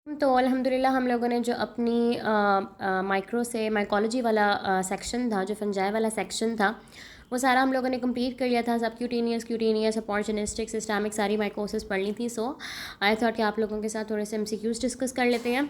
तो अल्हम्दुलिल्लाह हम लोगों ने जो अपनी माइक्रो से माइकोलॉजी वाला सेक्शन था, जो फंजाई वाला सेक्शन था, वो सारा हम लोगों ने कंप्लीट कर लिया था। सब क्यूटेनियस अपॉर्चुनिस्टिक सिस्टमिक सारी माइकोसिस पढ़ ली थी। सो आई थॉट कि आप लोगों के साथ थोड़े से एमसीक्यूज डिस्कस कर लेते हैं।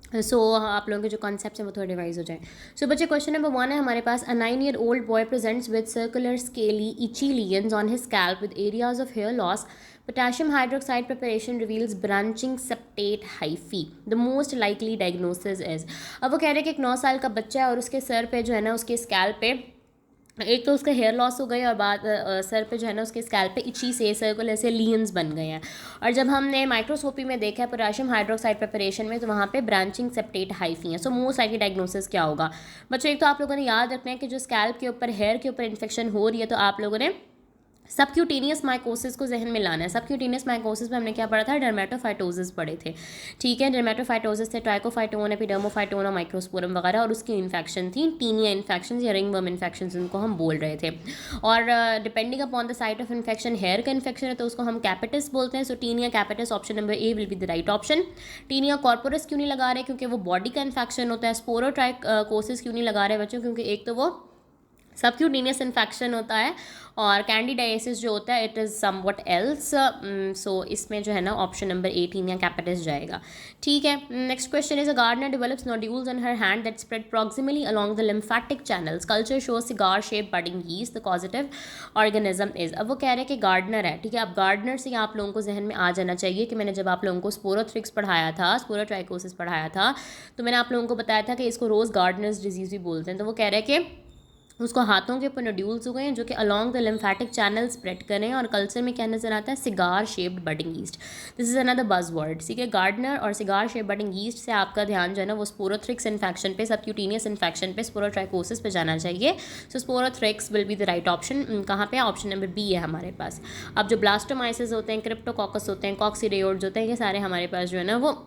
आप लोगों के जो कॉन्सेप्ट्स हैं वो थोड़े रिवाइज हो जाए। बच्चे, क्वेश्चन नंबर 1 है हमारे पास। अ 9-year old boy presents with circular scaly itchy lesions on his scalp with areas of hair loss. Potassium hydroxide preparation reveals branching septate hyphae. The most likely diagnosis is। अब वो कह रहे हैं कि एक 9 साल का बच्चा है और उसके सर पे जो है ना, उसके स्कैल्प पे एक तो उसका हेयर लॉस हो गई और बाद सर पे जो है ना उसके स्कैल्प पे इची से सर्कुलर से लियंस बन गए हैं। और जब हमने माइक्रोस्कोपी में देखा है पोटेशियम हाइड्रोक्साइड प्रिपरेशन में, तो वहाँ पे ब्रांचिंग सेप्टेट हाइफी है। सो मोस्ट लाइकली डायग्नोसिस क्या होगा बच्चों? एक तो आप लोगों ने याद रखना है कि जो स्कैल्प के ऊपर हेयर के ऊपर इन्फेक्शन हो रही है, तो आप लोगों ने सबक्यूटेनियस माइकोसिस को जहन में लाना है। सबक्यूटेनियस माइकोसिस में हमने क्या पढ़ा था? डर्मेटोफाइटोसिस पढ़े थे। ठीक है, डर्मेटोफाइटोसिस से ट्राइकोफाइटोन, एपिडर्मोफाइटोन और माइक्रोस्पोरम वगैरह, और उसकी इन्फेक्शन थी टीनिया इन्फेक्शन या रिंगवर्म इन्फेक्शन जिनको हम बोल रहे थे। और depending upon the site of infection, hair का इन्फेक्शन है तो उसको हम कैपिटिस बोलते हैं। So tinea capitis, option number A will be the right option. Tinea corporis क्यों नहीं लगा रहे? क्योंकि वो बॉडी का इन्फेक्शन होता है। स्पोरोट्राइकोसिस क्यों नहीं लगा रहे बच्चों? क्योंकि एक तो वो सबक्यूटेनियस इन्फेक्शन होता है, और कैंडिडाइसिस जो होता है इट इज़ समवट एल्स। सो इसमें जो है ना ऑप्शन नंबर 18 या कैपिटिस जाएगा। ठीक है, next question is. A gardener develops nodules on her hand that spread proximally along the lymphatic channels. Culture shows cigar shape budding yeast. The causative organism is. अब वो कह रहे हैं कि गार्डनर है। ठीक है, अब गार्डनर से आप लोगों को जहन में आ जाना चाहिए कि मैंने जब आप लोगों को स्पोरोथ्रिक्स पढ़ाया था, स्पोरोट्राइकोसिस पढ़ाया था, तो मैंने आप लोगों को बताया था कि इसको रोज़ गार्डनर्स डिजीज़ भी बोलते हैं। तो वो कह रहे हैं कि उसको हाथों के ऊपर नोड्यूल्स हो गए हैं जो कि along the lymphatic channel spread करें हैं, और कल्चर में क्या नजर आता है? Cigar shaped budding east. This is another बज वर्ड। ठीक है, गार्डनर और सिगार शेप बडिंग ईस्ट से आपका ध्यान जो है ना वो स्पोरोथ्रिक्स इन्फेक्शन पे, सबक्यूटेनियस इन्फेक्शन पे, स्पोरोट्राइकोसिस पे जाना चाहिए। So sporothrix will be the right option. कहाँ पे? ऑप्शन नंबर बी है हमारे पास। अब जो ब्लास्टोमाइसिस होते हैं, क्रिप्टोकॉकस होते हैं, कॉक्सीडियोइड्स होते हैं, ये सारे हमारे पास जो है ना वो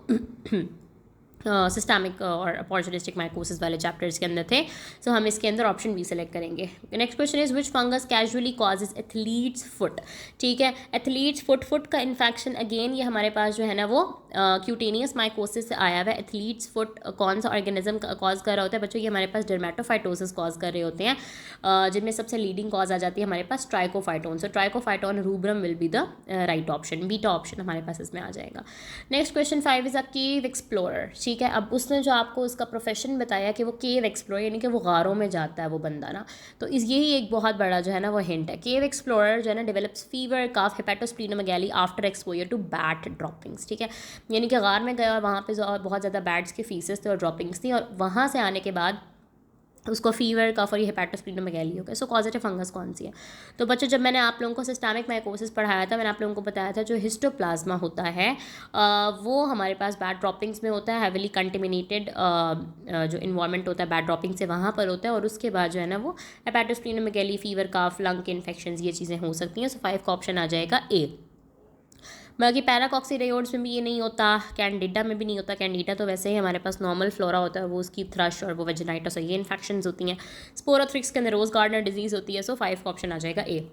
सिस्टमिक और अपॉर्चुनिस्टिक माइकोसिस वाले चैप्टर्स के अंदर थे। सो हम इसके अंदर ऑप्शन बी सेलेक्ट करेंगे। Next question is which fungus casually causes athletes foot. ठीक है, एथलीट्स फुट का इन्फेक्शन अगेन ये हमारे पास जो है ना वो क्यूटेनियस माइकोसिस से आया हुआ है। एथलीट्स फुट कौन सा ऑर्गेनिज्म कॉज कर रहा होता है बच्चों? ये हमारे पास डर्मेटोफाइटोसिस कॉज कर रहे होते हैं, जिनमें सबसे लीडिंग कॉज आ जाती है हमारे पास trichophyton. So trichophyton rubrum will be the right option. Beta option हमारे पास इसमें आ जाएगा। Next question 5 is a cave explorer. ठीक है, अब उसने जो आपको उसका प्रोफेशन बताया कि वो केव एक्सप्लोरर, यानी कि वो गारों में जाता है वो बंदा ना, तो इस यही एक बहुत बड़ा जो है ना वो हिंट है। केव एक्सप्लोरर जो है ना develops fever, cough, hepatosplenomegaly after exposure to bat droppings. ठीक है, यानी कि गार में गया और वहाँ पे बहुत ज़्यादा बैट्स के फीसेस थे और ड्रॉपिंग्स थी, और वहाँ से आने के बाद उसको फीवर, कफ और ये हेपेटोस्प्लीनोमेगाली हो गया। सो कॉजेटिव फंगस कौन सी है? तो बच्चों, जब मैंने आप लोगों को सिस्टमिक माइकोसिस पढ़ाया था, मैंने आप लोगों को बताया था जो हिस्टोप्लाज्मा होता है वो हमारे पास बैड ड्रॉपिंग्स में होता है। हैविली कंटेमिनेटेड जो इन्वायरमेंट होता है बैड ड्रॉपिंग से वहाँ पर होता है, और उसके बाद जो है ना वो हेपेटोस्प्लीनोमेगाली, फीवर, कफ, लंग के इन्फेक्शन, ये चीज़ें हो सकती हैं। सो 5 का ऑप्शन आ जाएगा ए। बाकी पैराकॉक्सीडायोड्स में भी ये नहीं होता, कैंडिडा में भी नहीं होता। कैंडिडा तो वैसे ही हमारे पास नॉर्मल फ्लोरा होता है, वो उसकी थ्रश और वो वेजिनाइटिस और ये इन्फेक्शंस होती हैं। स्पोरोथ्रिक्स के अंदर रोज गार्डनर डिजीज़ होती है। सो 5 का ऑप्शन आ जाएगा ए।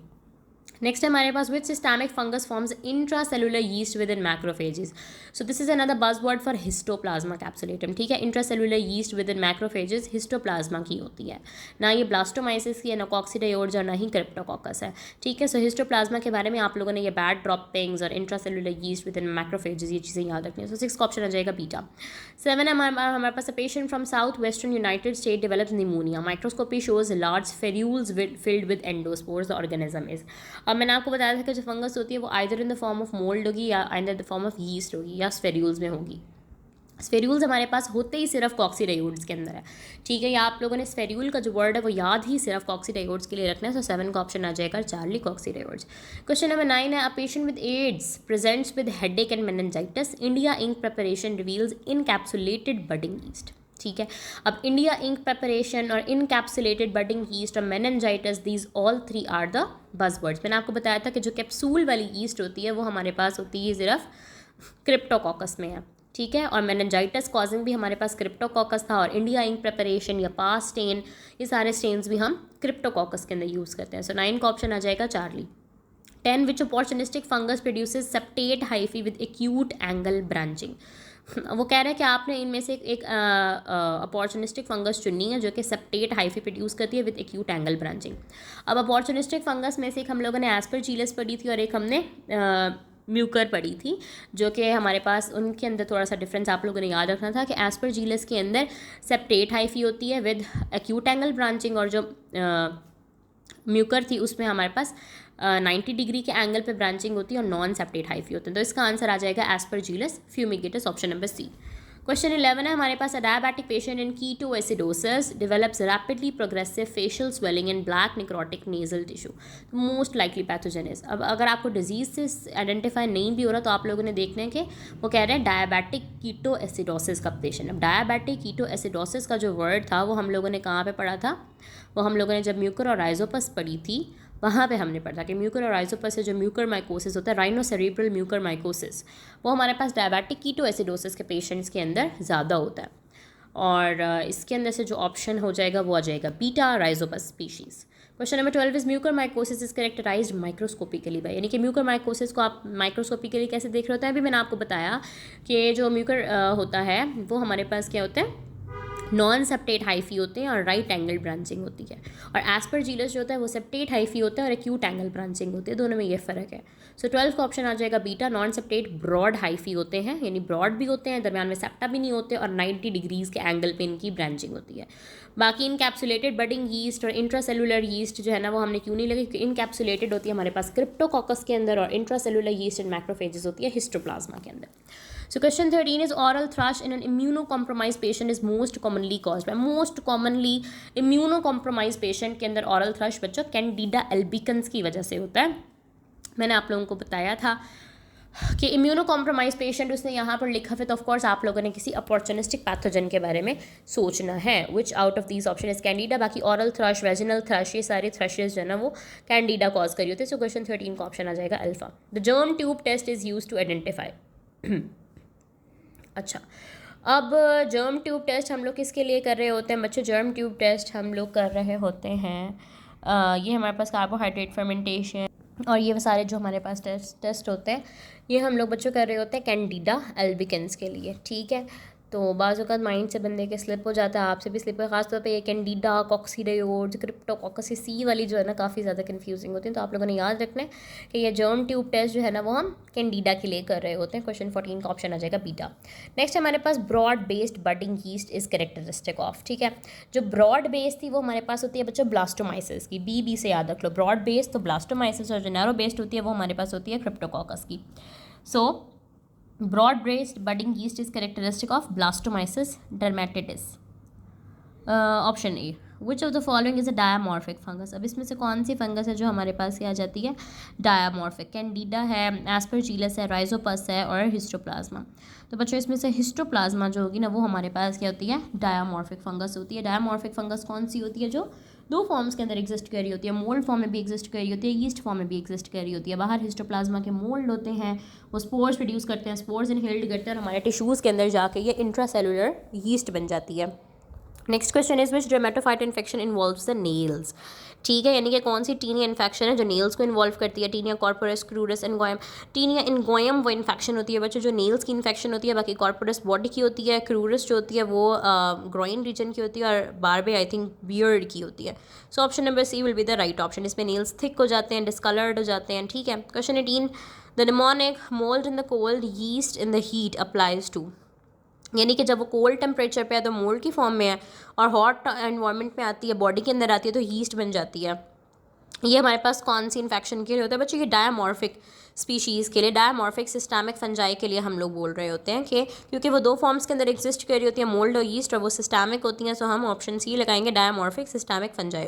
नेक्स्ट है हमारे पास which systemic fungus forms intracellular yeast within macrophages. So this is another buzzword for histoplasma capsulatum. ठीक है, intracellular yeast within macrophages histoplasma की होती है, ना ये ब्लास्टोमाइसिस की है, ना कॉक्सीडायोड्स और ना ही क्रिप्टोकॉकस है। ठीक है, सो हिस्टोप्लाज्मा के बारे में आप लोगों ने ये बैड ड्रॉपिंग्स और intracellular yeast within macrophages ये चीज़ें याद रखनी है। सो 6 का ऑप्शन आ जाएगा बीटा। 7 है हमारे पास। A patient from south western United State develops pneumonia. Microscopy shows large spherules filled with endospores. The organism is. अब मैंने आपको बताया था कि जो फंगस होती है वो either in the form of mould होगी या either the form of yeast होगी या स्फेर्यूल्स में होगी। स्फेर्यूल्स हमारे पास होते ही सिर्फ कॉक्सीडायोड्स के अंदर है। ठीक है, या आप लोगों ने स्फेर्यूल का जो वर्ड है वो याद ही सिर्फ कॉक्सीडायोड्स के लिए रखना है। सो 7 का ऑप्शन आ जाएगा चार्ली कॉक्सीडायोड्स। क्वेश्चन नंबर 9 है। A patient with AIDS presents with headache and meningitis. India ink preparation reveals encapsulated budding yeast. ठीक है, अब इंडिया इंक प्रिपरेशन और इनकैप्सुलेटेड बडिंग ईस्ट और meningitis, these all 3 are the buzzwords. मैंने आपको बताया था कि जो कैप्सूल वाली ईस्ट होती है वो हमारे पास होती है सिर्फ क्रिप्टोकॉकस में है। ठीक है, और मेनिंजाइटिस कॉजिंग भी हमारे पास क्रिप्टोकॉकस था, और इंडिया इंक प्रिपरेशन या पास स्टेन, ये सारे स्टेन्स भी हम क्रिप्टोकॉकस के अंदर यूज़ करते हैं। सो 9 का ऑप्शन आ जाएगा Charlie. 10 which opportunistic fungus produces septate hyphae with acute angle branching. वो कह रहे हैं कि आपने इनमें से एक अपॉर्चुनिस्टिक फंगस चुननी है जो कि सेप्टेट हाइफी प्रोड्यूस करती है विद एक्यूट एंगल ब्रांचिंग। अब अपॉर्चुनिस्टिक फंगस में से एक हम लोगों ने एस्परजिलस पढ़ी थी और एक हमने म्यूकर पढ़ी थी, जो कि हमारे पास उनके अंदर थोड़ा सा डिफरेंस आप लोगों ने याद रखना था कि एस्परजिलस के अंदर सेप्टेट हाइफी होती है विद एक्यूट एंगल ब्रांचिंग, और जो म्यूकर थी उसमें हमारे पास 90 डिग्री के एंगल पे ब्रांचिंग होती है और नॉन सेप्टेट हाइफी होते हैं। तो इसका आंसर आ जाएगा aspergillus fumigatus, option number C. Question 11 है हमारे पास, a diabetic patient in ketoacidosis develops rapidly progressive facial swelling in black necrotic nasal tissue, most likely pathogen is. अब अगर आपको डिजीज से आइडेंटिफाई नहीं भी हो रहा तो आप लोगों ने देखना है कि वो कह रहे हैं डायबिटिक कीटोएसिडोसिस का पेशेंट। अब डायबिटिक कीटोएसिडोसिस का जो वर्ड था वो हम लोगों ने कहाँ पे पढ़ा था, वो हम लोगों ने जब म्यूकर और राइजोपस पढ़ी थी वहाँ पे हमने पढ़ा कि म्यूकर और राइजोपस से जो म्यूकर माइकोसिस होता है, राइनोसेरेब्रल म्यूकर माइकोसिस, वो हमारे पास डायबिटिक कीटोएसिडोसिस के पेशेंट्स के अंदर ज़्यादा होता है। और इसके अंदर से जो ऑप्शन हो जाएगा वो आ जाएगा beta rhizopus species. Question number 12 is mucormycosis is characterized microscopically by, यानी कि म्यूकर माइकोसिस को आप माइक्रोस्कोपिकली कैसे देख रहे होते हैं। अभी मैंने आपको बताया कि जो म्यूकर होता है वो हमारे पास क्या होता है, नॉन सेप्टेट हाइफी होते हैं और राइट एंगल ब्रांचिंग होती है, और एस्परजिलस जो होता है वो सेप्टेट हाइफी होता है और एक्यूट एंगल ब्रांचिंग होती है, दोनों में ये फ़र्क है। सो 12 का ऑप्शन आ जाएगा beta, non septate broad hyphae होते हैं, यानी ब्रॉड भी होते हैं, दरमियान में सेप्टा भी नहीं होते, और 90 डिग्रीज़ के एंगल पे इनकी ब्रांचिंग होती है। बाकी इनकैप्सुलेटेड बडिंग यीस्ट और इंट्रासेलुलर यीस्ट जो है ना वो हमने क्यों नहीं लगी, क्योंकि इनकैप्सुलेटेड होती है हमारे पास क्रिप्टोकोकस के अंदर, और इंट्रासेलुलर यीस्ट एंड मैक्रोफेजेस होती है हिस्टोप्लाज्मा के अंदर। So question 13 is oral thrush in an immunocompromised patient is most commonly caused by, most commonly immunocompromised patient के अंदर oral thrush बच्चों कैंडिडा एल्बिकन्स की वजह से होता है। मैंने आप लोगों को बताया था कि इम्यूनो कॉम्प्रोमाइज पेशेंट उसने यहाँ पर लिखा है, तो ऑफकोर्स आप लोगों ने किसी अपॉर्चुनिस्टिक पैथोजन के बारे में सोचना है। विच out of these option is Candida, बाकी ऑरल थ्रश, वेजिनल थ्रश, ये सारे थ्रशेज जो है ना वो कैंडिडा कॉज करी होते हैं। सो क्वेश्चन 13 का ऑप्शन आ जाएगा alpha. The germ tube test is use to identify. अच्छा, अब जर्म ट्यूब टेस्ट हम लोग किसके लिए कर रहे होते हैं बच्चों, जर्म ट्यूब टेस्ट हम लोग कर रहे होते हैं ये हमारे पास कार्बोहाइड्रेट फर्मेंटेशन और ये सारे जो हमारे पास टेस्ट होते हैं ये हम लोग बच्चों कर रहे होते हैं कैंडिडा एल्बिकन्स के लिए, ठीक है। तो बाज़ औक़ात माइंड से बंदे के स्लिप हो जाता है, आपसे भी स्लिप है, ख़ासतौर पे ये कैंडिडा, कॉक्सीडियोइड्स, क्रिप्टोकोकस, सी वाली जो है ना काफ़ी ज़्यादा कन्फ्यूजिंग होती है। तो आप लोगों ने याद रखना है कि ये जर्म ट्यूब टेस्ट जो है ना वो हम कैंडिडा के लिए कर रहे होते हैं। क्वेश्चन 14 का ऑप्शन आ जाएगा बीटा। नेक्स्ट हमारे पास broad based budding yeast is characteristic of, ठीक है। जो ब्रॉड बेस थी वो हमारे पास होती है बच्चों ब्लास्टोमाइसिस की, बी से याद रख लो, ब्रॉड बेस तो ब्लास्टोमाइसिस, और जो नैरो बेस्ड होती है वो हमारे पास होती है क्रिप्टोकोकस की। So broad based budding yeast is characteristic of blastomyces dermatitis. Option A, which of the following is a dimorphic fungus. अब इसमें से कौन सी फंगस है जो हमारे पास ये आ जाती है डायामॉर्फिक, कैंडिडा है, एस्परजिलस है, राइजोपस है और हिस्टोप्लाज्मा। तो बच्चों इसमें से हिस्टोप्लाज्मा जो होगी ना वो हमारे पास क्या होती है डायामॉर्फिक फंगस होती है। डायामॉर्फिक फंगस कौन सी होती है, जो दो फॉर्म्स के अंदर एग्जिस्ट कर रही होती है, मोल्ड फॉर्म में भी एग्जिस्ट कर रही होती है, यीस्ट फॉर्म में भी एग्जिस्ट कर रही होती है। बाहर हिस्टोप्लाज्मा के मोल्ड होते हैं, वो स्पोर्स प्रोड्यूस करते हैं, स्पोर्स इनहेल्ड करते हैं और हमारे टिश्यूज़ के अंदर जाके ये इंट्रासेलुलर यीस्ट बन जाती है। Next question is which dermatophyte infection involves the nails, ठीक है, यानी कि कौन सी टीनिया इन्फेक्शन है जो नेल्स को इन्वॉल्व करती है। टीनिया कॉर्पोरस, क्रूरस, एनगोयम। टीनिया इनगोयम वो इन्फेक्शन होती है बच्चों जो नेल्स की इन्फेक्शन होती है, बाकी कॉर्पोरस बॉडी की होती है, क्रूरस जो होती है वो ग्रोइन रीजन की होती है, और बारबे आई थिंक बियर्ड की होती है। So option number C will be the right option. इसमें नेल्स थिक हो जाते हैं, डिस्कलर्ड हो जाते हैं, ठीक है। Question 18 the mnemonic mold in the cold yeast in the heat applies to, यानी कि जब वो कोल्ड टेम्परेचर पे है तो मोल्ड की फॉर्म में है, और हॉट एनवायरनमेंट में आती है, बॉडी के अंदर आती है तो यीस्ट बन जाती है। ये हमारे पास कौन सी इन्फेक्शन के लिए होता है बच्चों, ये डायामॉर्फिक स्पीशीज़ के लिए, डायामॉर्फिक सिस्टमिक फंजाई के लिए हम लोग बोल रहे होते हैं कि क्योंकि वो दो फॉर्म्स के अंदर एग्जिस्ट कर रही होती है, मोल्ड और यीस्ट, और वो सिस्टमिक होती हैं। सो हम ऑप्शन सी लगाएंगे डायामॉर्फिक systemic fungi.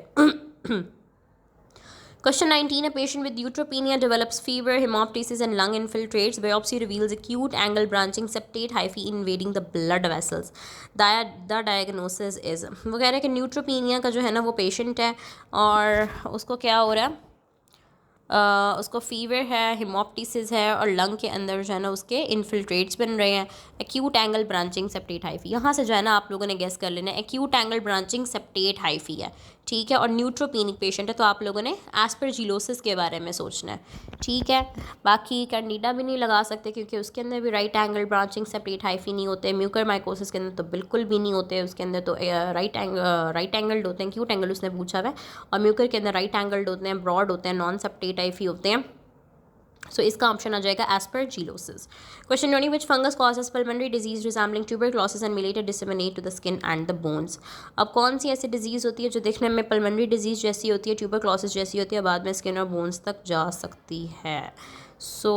Question 19, a patient with neutropenia develops fever, hemoptysis and lung infiltrates. Biopsy reveals acute angle branching septate hyphae invading the blood vessels. The diagnosis is, वो कह रहे हैं कि न्यूट्रोपीनिया का जो है ना वो पेशेंट है और उसको क्या हो रहा है, उसको फीवर है, हिमोप्टिसिस है और लंग के अंदर जो है ना उसके इन्फिल्ट्रेट्स बन रहे हैं। Acute angle branching septate hyphae, यहाँ से जो है ना आप लोगों ने गेस कर लेना है acute angle branching septate hyphae है, ठीक है, और न्यूट्रोपेनिक पेशेंट है तो आप लोगों ने एस्परजिलोसिस के बारे में सोचना है, ठीक है। बाकी कैंडिडा भी नहीं लगा सकते क्योंकि उसके अंदर भी right angle branching separate hyphae नहीं होते। म्यूकर माइकोसिस के अंदर तो बिल्कुल भी नहीं होते, उसके अंदर तो राइट एंगल्ड होते हैं, क्यूट एंगल उसने पूछा हुआ है, और म्यूकर के अंदर राइट एंगल्ड होते हैं, ब्रॉड होते हैं, नॉन सेपरेट हाइफी होते हैं। सो इसका ऑप्शन आ जाएगा aspergillosis. Question 20, which fungus causes pulmonary disease resembling tuberculosis and मिलेटेड disseminate to the skin and the bones. अब कौन सी ऐसी डिजीज़ होती है जो देखने में पल्मोनरी डिजीज जैसी होती है, ट्यूबरक्लोसिस जैसी होती है, बाद में स्किन और बोन्स तक जा सकती है। सो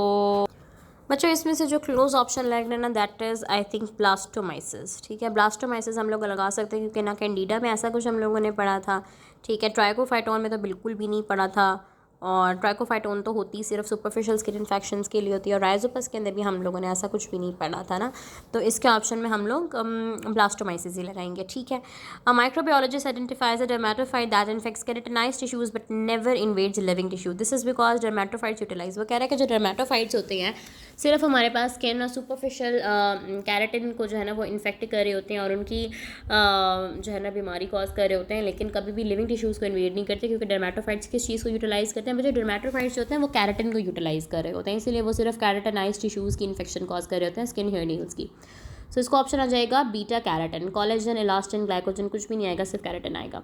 बच्चों इसमें से जो क्लोज ऑप्शन लग रहा है ना, that is I think blastomycosis, ठीक है। ब्लास्टोमाइसिस हम लोग लगा सकते हैं क्योंकि ना कैंडिडा में ऐसा कुछ हम लोगों ने पढ़ा था, ठीक है। ट्राइकोफाइटोन में तो बिल्कुल भी नहीं पढ़ा था, और ट्राइकोफाइटोन तो होती सिर्फ सुपरफिशियल स्किन इन्फेक्शंस के लिए होती है, और राइजोपस के अंदर भी हम लोगों ने ऐसा कुछ भी नहीं पढ़ा था ना, तो इसके ऑप्शन में हम लोग ब्लास्टोमाइसिस ही लगाएंगे, ठीक है। A microbiologist identifies a dermatophyte that infects keratinized tissues but never invades living tissue, this is because dermatophytes utilize. वो कह रहा है कि जो डर्मेटोफाइट्स होते हैं सिर्फ हमारे पास स्किन और सुपरफिशियल कैरेटिन को जो है ना वो इन्फेक्ट कर रहे होते हैं और उनकी जो है ना बीमारी कॉज कर रहे होते हैं, लेकिन कभी भी लिविंग टिश्यूज़ को इन्वेड नहीं करते, क्योंकि डर्मेटोफाइट्स किस चीज़ को यूटिलाइज करते हैं, जो डर्मेटोफाइट्स होते हैं वो कैरेटिन को यूटिलाइज कर रहे होते हैं, इसीलिए वो सिर्फ कैरेटिनाइज टिश्यूज़ की इन्फेक्शन कॉज कर रहे होते हैं, स्किन हेयर नील्स की। सो इसका ऑप्शन आ जाएगा beta keratin. Collagen, elastin, glycogen कुछ भी नहीं आएगा, सिर्फ कैरेटिन आएगा।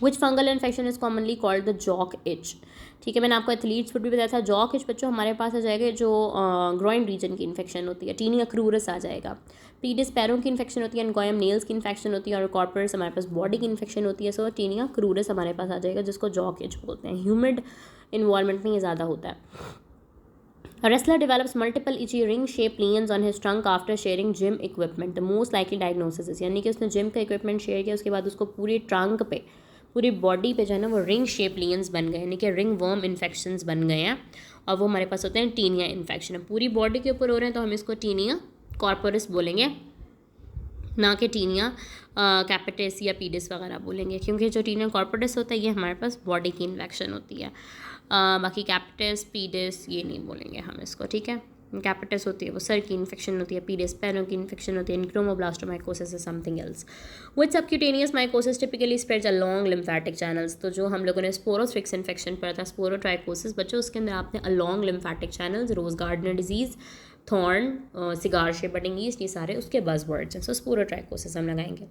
Which fungal infection is commonly called the jock itch, ठीक है। मैंने आपको एथलीट्स फुट भी बताया था। जॉक इच बच्चों हमारे पास आ जाएगा जो ग्रोइन रीजन की इन्फेक्शन होती है, टीनिया क्रूरस आ जाएगा। पीडिस पैरों की इन्फेक्शन होती है, एनगोयम नेल्स की इन्फेक्शन होती है, और कॉर्पस हमारे पास बॉडी की इन्फेक्शन होती है। सो टीनिया क्रूरस हमारे पास आ जाएगा जिसको जॉक इच बोलते हैं। ह्यूमिड इन्वायरमेंट में ये ज़्यादा होता है। A wrestler develops multiple itchy ring-shaped lesions on his trunk after sharing gym equipment. The most likely diagnosis is, यानी कि उसने जिम का इक्विपमेंट शेयर किया, उसके बाद उसको पूरी ट्रंक पे, पूरी बॉडी पे जो है ना वो रिंग शेप लियंस बन गए, यानी कि रिंग वर्म इन्फेक्शंस बन गए हैं, और वो हमारे पास होते हैं टीनिया इन्फेक्शन। है पूरी बॉडी के ऊपर हो रहे हैं तो हम इसको टीनिया कॉर्पोरस बोलेंगे, ना कि टीनिया कैपिटिस या पीडिस वगैरह बोलेंगे, क्योंकि जो टीनिया कॉर्पोरस होता है ये हमारे पास बॉडी की इन्फेक्शन होती है। बाकी कैपिटिस पीडिस ये नहीं बोलेंगे हम इसको, ठीक है। कैपिटिस होती है वो सर की इन्फेक्शन होती है, पीडिस पैरों की इन्फेक्शन होती है, chromoblastomycosis is something else. Which subcutaneous mycosis typically spreads along lymphatic channels, तो जो हम लोगों ने स्पोरोथ्रिक्स इन्फेक्शन पढ़ा था, स्पोरोट्राइकोसिस बच्चों, उसके अंदर आपने along lymphatic channels, rose gardener disease, thorn, cigar shape budding yeast, ये सारे उसके बज़वर्ड्स हैं। सो स्पोरोट्राइकोसिस हम लगाएंगे।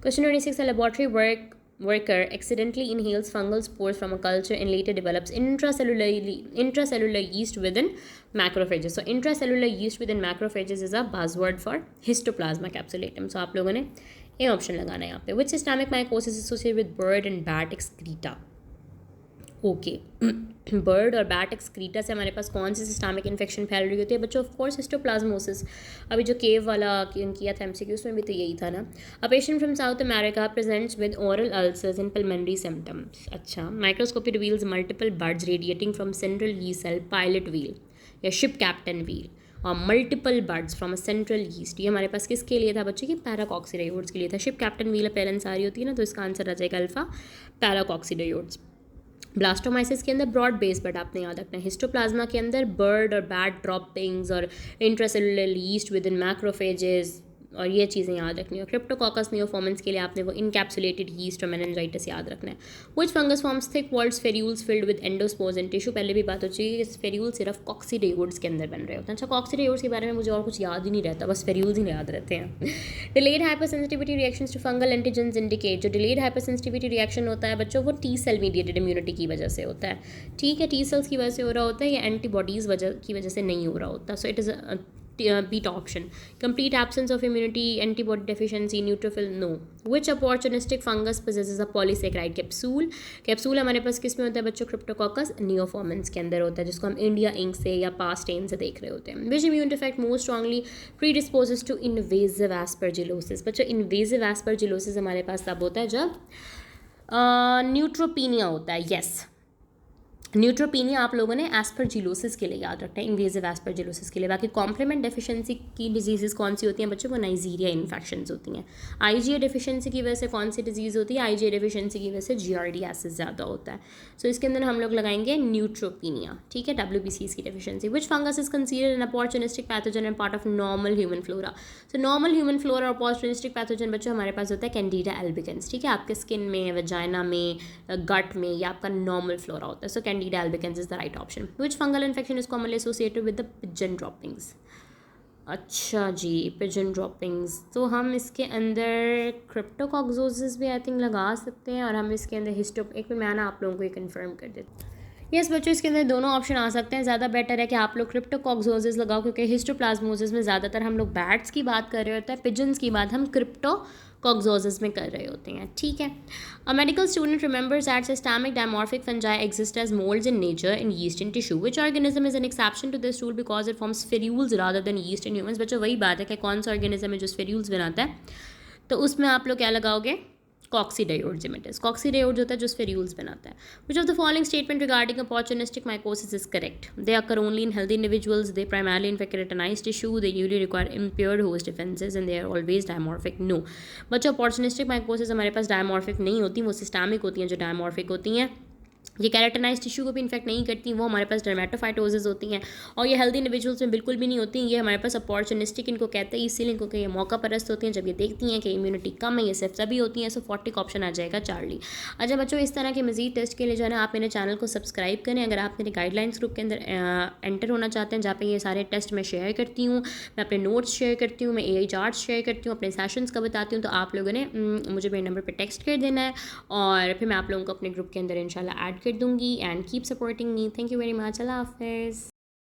Question 26, laboratory worker accidentally inhales fungal spores from a culture and later develops intracellular yeast within macrophages. So intracellular yeast within macrophages is a buzzword for histoplasma capsulatum. So आप लोगों ने ये option लगाना है यहाँ पे। Which systemic mycosis is associated with bird and bat excreta? Okay bird और bat excreta से हमारे पास कौन सी सिस्टमिक इन्फेक्शन फैल रही होती है बच्चों? Of course histoplasmosis. अभी जो केव वाला किया था एमसीक्यू उसमें भी तो यही था ना। A patient from South America presents with oral ulcers and pulmonary symptoms. अच्छा, microscopy reveals multiple buds radiating from central yeast cell pilot wheel या शिप कैप्टन व्हील और multiple buds from a central yeast. ये हमारे पास किसके लिए था बच्चे? कि पैराकॉक्सीडायोड्स के लिए था। शिप कैप्टन व्हील अपीयरेंस आ रही होती है ना, तो इसका आंसर आ जाएगा अल्फा पैराकॉक्सीडायोड्स। ब्लास्टोमाइसिस के अंदर ब्रॉड बेस बट आपने याद रखना है। हिस्टोप्लाज्मा के अंदर बर्ड और बैट ड्रॉपिंग्स और intracellular yeast within macrophages और ये चीज़ें याद रखनी है। क्रिप्टोकोकस नियोफॉर्मेंस के लिए आपने वो इनकैप्सुलेटेड यीस्ट और मेनिंजाइटिस याद रखना है। Which fungus forms thick walled spherules filled with endospores and tissue? पहले भी बात हो चुकी है कि स्फेर्यूल सिर्फ कॉक्सीडायोड्स के अंदर बन रहे होते हैं। अच्छा, कॉक्सीडायोड्स के बारे में मुझे और कुछ याद ही नहीं रहता, बस स्फेर्यूल्स ही याद रहते हैं। Delayed hypersensitivity reactions to fungal antigens indicate. जो डिलेड हाइपरसेंसिटिविटी रिएक्शन होता है बच्चों, वो टी सेल मीडिएटेड इम्यूनिटी की वजह से होता है, ठीक है। टी सेल्स की वजह से हो रहा होता है या एंटीबॉडीज़ की वजह से नहीं हो रहा होता। So it is beta option. Complete absence of immunity, antibody deficiency, neutrophil, no. Which opportunistic fungus possesses a polysaccharide capsule? Capsule हमारे पास किस में होता है बच्चों? क्रिप्टोकोकस नियोफॉर्मेंस के अंदर होता है, जिसको हम इंडिया इंक से या पास्ट टेन से देख रहे होते हैं। Which immune defect most strongly predisposes to invasive aspergillosis? बच्चों इन्वेजिव एस्परजिलोसिस हमारे पास तब होता है जब न्यूट्रोपीनिया होता है। यस, न्यूट्रोपीनिया आप लोगों ने एस्परजिलोसिस के लिए याद रखना है, इन्वेजिव एस्परजिलोसिस के लिए। बाकी कॉम्प्लीमेंट डेफिशिएंसी की डिजीज़ कौन सी होती हैं बच्चों, वो नाइजीरिया इन्फेक्शंस होती हैं। आईजीए डिफिशिएंसी की वजह से कौन सी डिजीज़ होती है, आईजीए डिफिशिएंसी की वजह से जीआरडीएस ज़्यादा होता है। सो इसके अंदर हम लोग लगाएंगे न्यूट्रोपीनिया, ठीक है, WBCs की deficiency. Which fungus is considered an opportunistic pathogen and part of normal human flora. So normal human flora और अपॉर्चुनिस्टिक पैथोजन बच्चों हमारे पास होता है कैंडिडा एल्बिकेंस, ठीक है, आपके स्किन में, वजाइना में, गट में, या आपका नॉर्मल फ्लोरा होता है। So candida albicans is the right option. Which fungal infection is commonly associated with the pigeon droppings. अच्छा जी, पिजन ड्रॉपिंग्स, तो हम इसके अंदर क्रिप्टोकॉक्सोसिस भी आई थिंक लगा सकते हैं, और हम इसके अंदर एक मिनट मैं ना आप लोगों को ये कंफर्म कर देती हूँ। यस बच्चों, इसके अंदर दोनों ऑप्शन आ सकते हैं। ज़्यादा बेटर है कि आप लोग क्रिप्टोकॉक्सोसिस लगाओ, क्योंकि हिस्टोप्लाज्मोसिस में ज़्यादातर हम लोग बैट्स की बात कर रहे होते हैं, पिजन्स की बात हम क्रिप्टोकॉक्सोसिस में कर रहे होते हैं, ठीक है। A medical student remembers that systemic dimorphic fungi exist as molds in nature in yeast in tissue. Which organism is an exception to this rule because it forms spherules rather than yeast in humans. बच्चों वही बात है कि कौन सा organism है जो spherules बनाता है, तो उसमें आप लोग क्या लगाओगे, कॉक्सीडायोर्जिमेटिस। कॉक्सीडायोर्ज होता है जो स्फेर्यूल्स बनाता है। Which of the following statement regarding opportunistic mycosis is correct. They occur only in healthy individuals, they primarily infect keratinized tissue, they usually require impaired host defences and they are always dimorphic. No बच्चों, opportunistic mycosis हमारे पास dimorphic नहीं होती, वो systemic होती हैं जो dimorphic होती हैं। ये कैराटिनाइज टिश्यू को भी इन्फेक्ट नहीं करती, वो हमारे पास डर्मेटोफाइटोसिस होती हैं, और ये हेल्दी इंडिविजुअल्स में बिल्कुल भी नहीं होती। ये हमारे पास अपॉर्चुनिस्टिक इनको कहते हैं, इसीलिए इनको ये मौका परस्त होती हैं। जब ये देखती हैं कि इम्यूनिटी कम है, ये सिर्फ सभी होती हैं। सो 40 का ऑप्शन आ जाएगा चार्ली। अच्छा बच्चों, इस तरह के मजीद टेस्ट के लिए जो है ना आप मेरे चैनल को सब्सक्राइब करें। अगर आप मेरे गाइडलाइंस ग्रुप के अंदर एंटर होना चाहते हैं, जहाँ पे ये सारे टेस्ट मैं शेयर करती हूँ, मैं अपने नोट्स शेयर करती हूँ, मैं AI चार्ट्स शेयर करती हूँ, अपने सेशंस का बताती हूँ, तो आप लोगों ने मुझे मेरे नंबर पर टेक्स्ट कर देना है, और फिर मैं आप लोगों को अपने ग्रुप के अंदर इंशाल्लाह ऐड कर दूँगी। And keep supporting me. Thank you very much. Allah Hafiz.